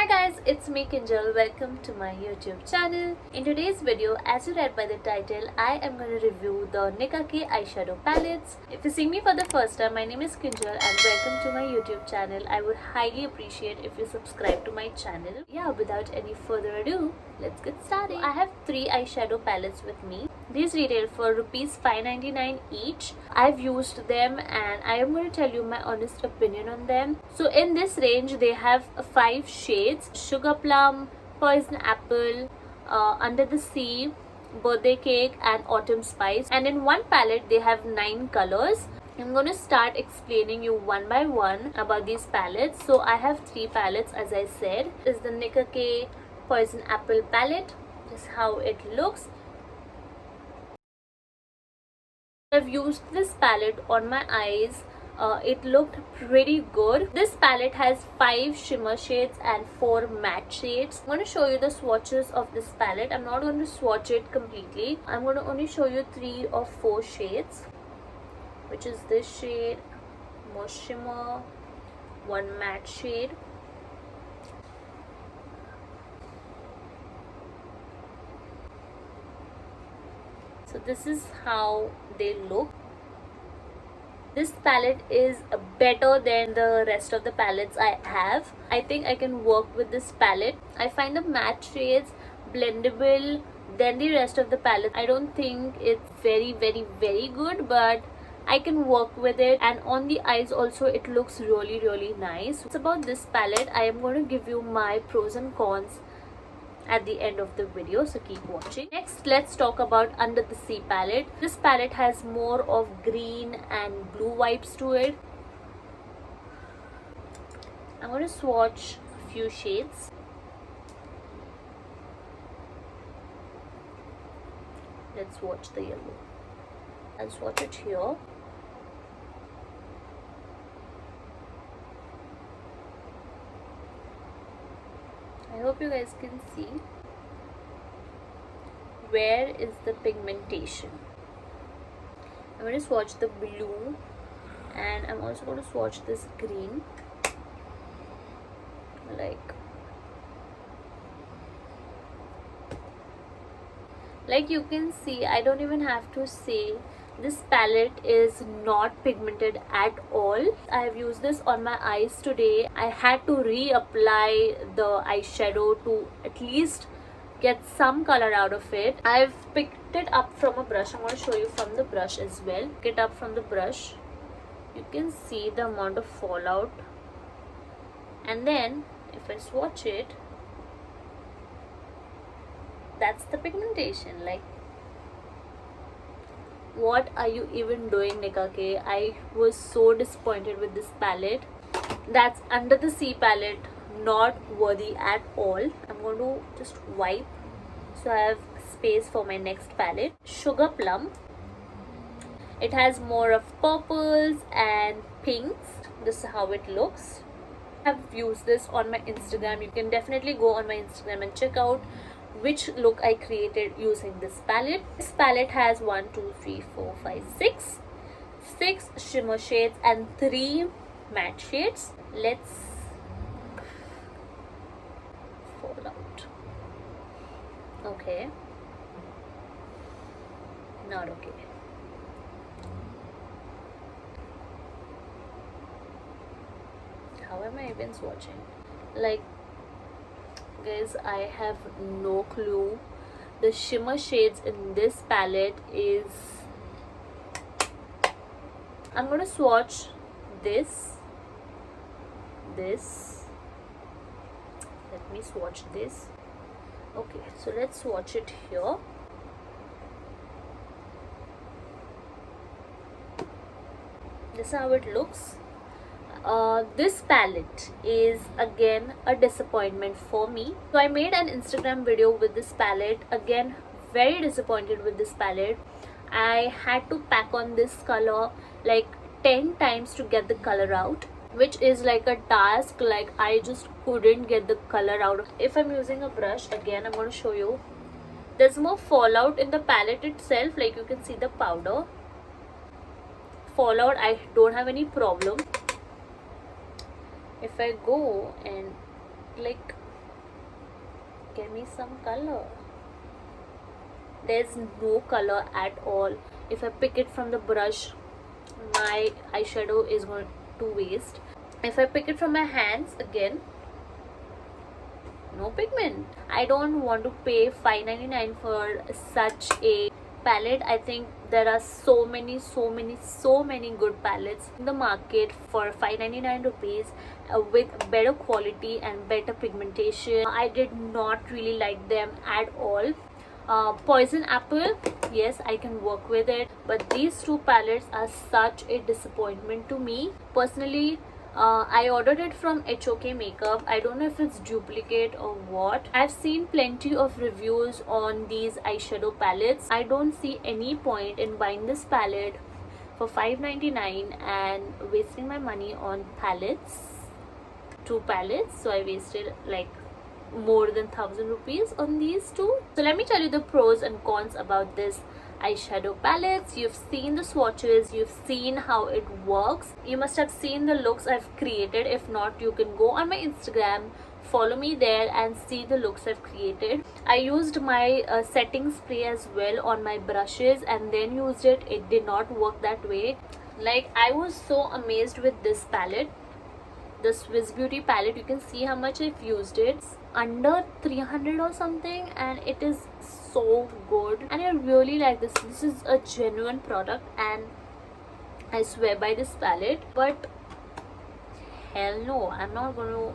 Hi guys, it's me Kinjal. Welcome to my YouTube channel. In today's video, as you read by the title, I am going to review the Nicka K eyeshadow palettes. If you see me for the first time, my name is Kinjal and welcome to my YouTube channel. I would highly appreciate if you subscribe to my channel. Yeah, without any further ado, let's get started. I have 3 eyeshadow palettes with me. These retail for rupees 5.99 each. I've used them and I am going to tell you my honest opinion on them. So in this range, they have 5 shades: Sugar Plum, Poison Apple, Under the Sea, Birthday Cake and Autumn Spice. And in one palette, they have 9 colors. I'm going to start explaining you one by one about these palettes. So I have 3 palettes, as I said. This is the Nicka K Poison Apple palette. This is how it looks. I've used this palette on my eyes. It looked pretty good. This palette has 5 shimmer shades and 4 matte shades. I'm going to show you the swatches of this palette. I'm not going to swatch it completely. I'm going to only show you 3 or 4 shades, which is this shade, more shimmer, one matte shade. So this is how they look. This palette is better than the rest of the palettes I have. I think I can work with this palette. I find the matte shades blendable than the rest of the palette. I don't think it's very good, but I can work with it, and on the eyes also it looks really nice. It's about this palette. I am going to give you my pros and cons at the end of the video, so keep watching. Next, let's talk about Under the Sea palette. This palette has more of green and blue vibes to it. I'm going to swatch a few shades. Let's swatch the yellow. I'll swatch it here. I hope you guys can see where is the pigmentation. I'm going to swatch the blue and I'm also going to swatch this green. Like you can see, I don't even have to say, this palette is not pigmented at all. I have used this on my eyes today. I had to reapply the eyeshadow to at least get some color out of it. I've picked it up from a brush. I'm going to show you from the brush as well. Pick it up from the brush. You can see the amount of fallout. And then if I swatch it, that's the pigmentation. Like, what are you even doing, Nicka K? I was so disappointed with this palette. That's Under the Sea palette, not worthy at all. I'm going to just wipe so I have space for my next palette. Sugar Plum. It has more of purples and pinks. This is how it looks. I've used this on my Instagram. You can definitely go on my Instagram and check out which look I created using this palette. This palette has 6 shimmer shades and 3 matte shades. Let's fall out. Okay. Not okay. How am I even swatching? Like, guys, I have no clue. The shimmer shades in this palette is... I'm going to swatch this. Let me swatch this. Okay, so let's swatch it here. This is how it looks. This palette is again a disappointment for me. So I made an Instagram video with this palette. Again, very disappointed with this palette. I had to pack on this color like 10 times to get the color out, which is like a task. Like, I just couldn't get the color out. If I'm using a brush, again I'm going to show you, there's more fallout in the palette itself. Like, you can see the powder fallout. I don't have any problem. If I go and like Give me some color. There's no color at all. If I pick it from the brush, my eyeshadow is going to waste. If I pick it from my hands, again, no pigment. I don't want to pay $5.99 for such a palette. I think there are so many good palettes in the market for 599 rupees with better quality and better pigmentation. I did not really like them at all. Poison Apple, yes, I can work with it, but these two palettes are such a disappointment to me personally. I ordered it from HOK Makeup. I don't know if it's duplicate or what. I've seen plenty of reviews on these eyeshadow palettes. I don't see any point in buying this palette for $5.99 and wasting my money on palettes. Two palettes, so I wasted like more than 1,000 rupees on these two. So let me tell you the pros and cons about this eyeshadow palettes. You've seen the swatches, you've seen how it works, you must have seen the looks I've created. If not, you can go on my Instagram, follow me there and see the looks I've created. I used my setting spray as well on my brushes and then used it. It did not work that way. Like, I was so amazed with this palette, the Swiss Beauty palette. You can see how much I've used it. It's under 300 or something, and it is so good and I really like this. This is a genuine product and I swear by this palette. But hell no, I'm not going to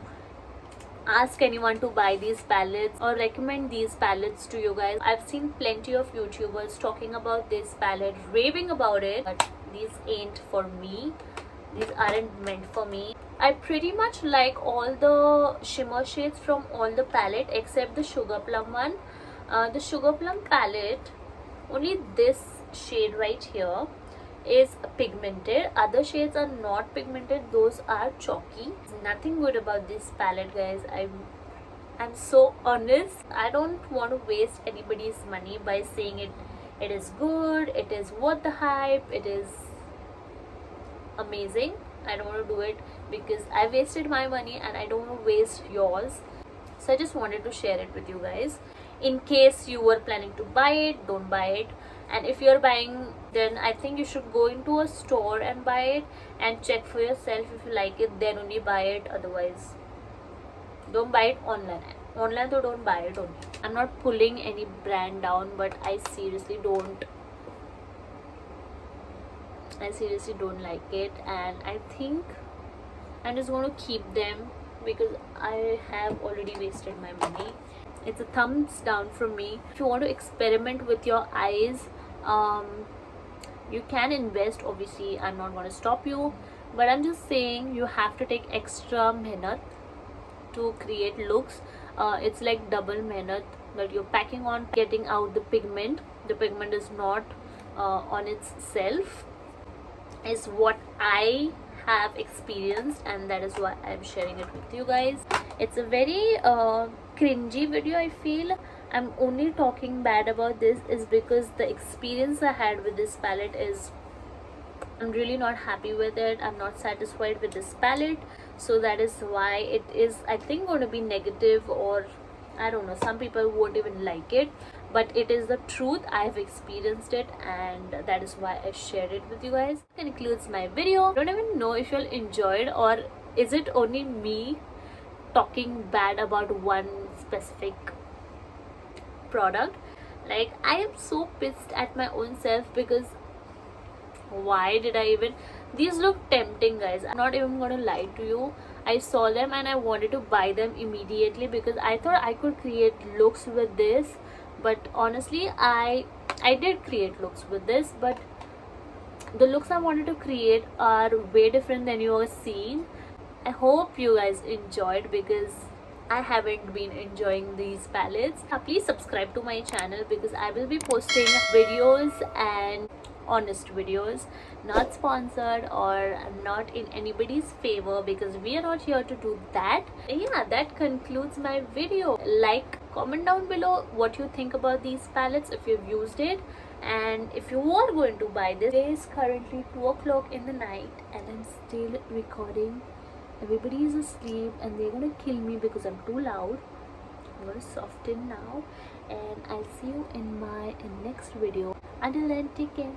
ask anyone to buy these palettes or recommend these palettes to you guys. I've seen plenty of YouTubers talking about this palette, raving about it, but these ain't for me. These aren't meant for me. I pretty much like all the shimmer shades from all the palette except the Sugar Plum one. The Sugar Plum palette, only this shade right here is pigmented. Other shades are not pigmented, those are chalky. There's nothing good about this palette, guys. I'm so honest. I don't want to waste anybody's money by saying it is good, it is worth the hype, it is amazing. I don't want to do it because I wasted my money and I don't want to waste yours. So I just wanted to share it with you guys. In case you were planning to buy it, don't buy it. And if you're buying, then I think you should go into a store and buy it and check for yourself. If you like it, then only buy it. Otherwise, don't buy it online. Online, so don't buy it only. I'm not pulling any brand down, but I seriously don't like it, and I think I'm just going to keep them because I have already wasted my money. It's a thumbs down from me. If you want to experiment with your eyes, you can invest. Obviously, I'm not going to stop you, but I'm just saying you have to take extra mehnat to create looks. It's like double mehnat that you're packing on, getting out the pigment. The pigment is not on itself, is what I have experienced, and that is why I'm sharing it with you guys. It's a very cringy video, I feel. I'm only talking bad about this is because the experience I had with this palette is, I'm really not happy with it. I'm not satisfied with this palette, so that is why it is, I think, going to be negative, or I don't know, some people won't even like it, but it is the truth. I've experienced it and that is why I shared it with you guys. That concludes my video. I don't even know if you'll enjoy it, or is it only me talking bad about one specific product. Like, I am so pissed at my own self because why did I even, these look tempting, guys. I'm not even gonna lie to you. I saw them and I wanted to buy them immediately because I thought I could create looks with this. But honestly, I did create looks with this, but the looks I wanted to create are way different than you are seeing. I hope you guys enjoyed because I haven't been enjoying these palettes. Please subscribe to my channel because I will be posting videos and honest videos, not sponsored or not in anybody's favor, because we are not here to do that. Yeah, that concludes my video. Like, comment down below what you think about these palettes, if you've used it, and if you are going to buy this. It is currently 2 o'clock in the night and I'm still recording. Everybody is asleep and they're gonna kill me because I'm too loud. I'm going to soften now, and I'll see you in my next video. Until then, take care.